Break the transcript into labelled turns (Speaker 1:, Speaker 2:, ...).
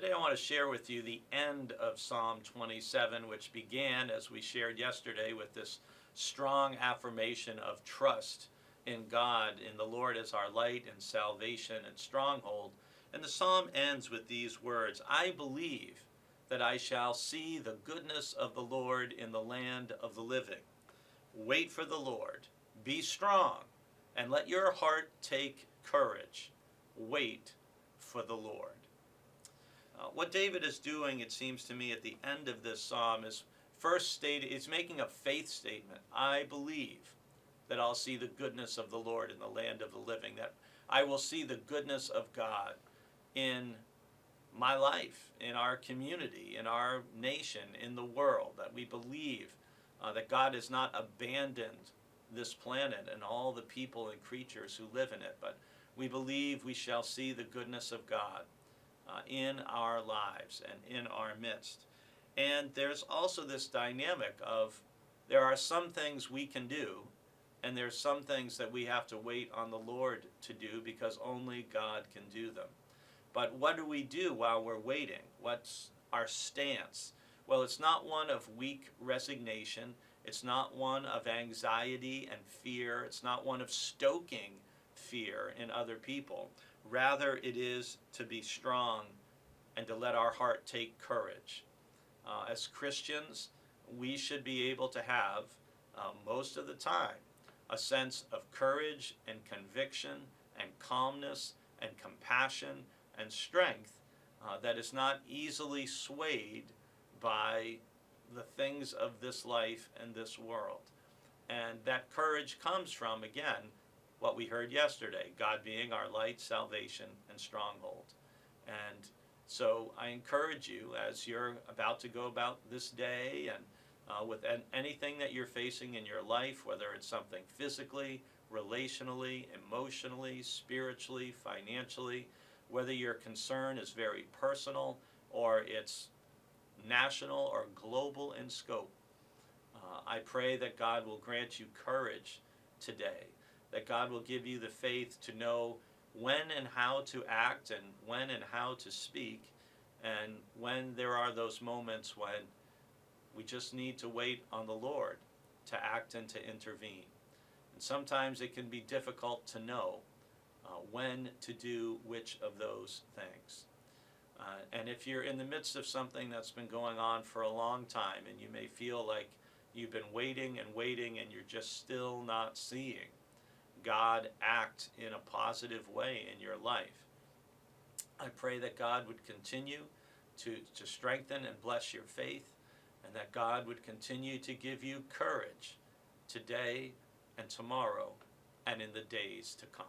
Speaker 1: Today I want to share with you the end of Psalm 27, which began, as we shared yesterday, with this strong affirmation of trust in God, in the Lord as our light and salvation and stronghold. And the psalm ends with these words, "I believe that I shall see the goodness of the Lord in the land of the living. Wait for the Lord. Be strong, and let your heart take courage. Wait for the Lord." What David is doing, it seems to me, at the end of this psalm is first stated, it's making a faith statement. I believe that I'll see the goodness of the Lord in the land of the living, that I will see the goodness of God in my life, in our community, in our nation, in the world, that we believe that God has not abandoned this planet and all the people and creatures who live in it, but we believe we shall see the goodness of God in our lives and in our midst. And there's also this dynamic of there are some things we can do, and there's some things that we have to wait on the Lord to do because only God can do them. But what do we do while we're waiting? What's our stance? Well, it's not one of weak resignation. It's not one of anxiety and fear. It's not one of stoking fear in other people. Rather, it is to be strong and to let our heart take courage. As Christians, we should be able to have, most of the time, a sense of courage and conviction and calmness and compassion and strength that is not easily swayed by the things of this life and this world. And that courage comes from, again, what we heard yesterday, God being our light, salvation, and stronghold. And so I encourage you, as you're about to go about this day and with anything that you're facing in your life, whether it's something physically, relationally, emotionally, spiritually, financially, whether your concern is very personal or it's national or global in scope, I pray that God will grant you courage today, that God will give you the faith to know when and how to act and when and how to speak, and when there are those moments when we just need to wait on the Lord to act and to intervene. And sometimes it can be difficult to know when to do which of those things. And if you're in the midst of something that's been going on for a long time and you may feel like you've been waiting and waiting and you're just still not seeing God act in a positive way in your life, I pray that God would continue to strengthen and bless your faith, and that God would continue to give you courage today and tomorrow and in the days to come.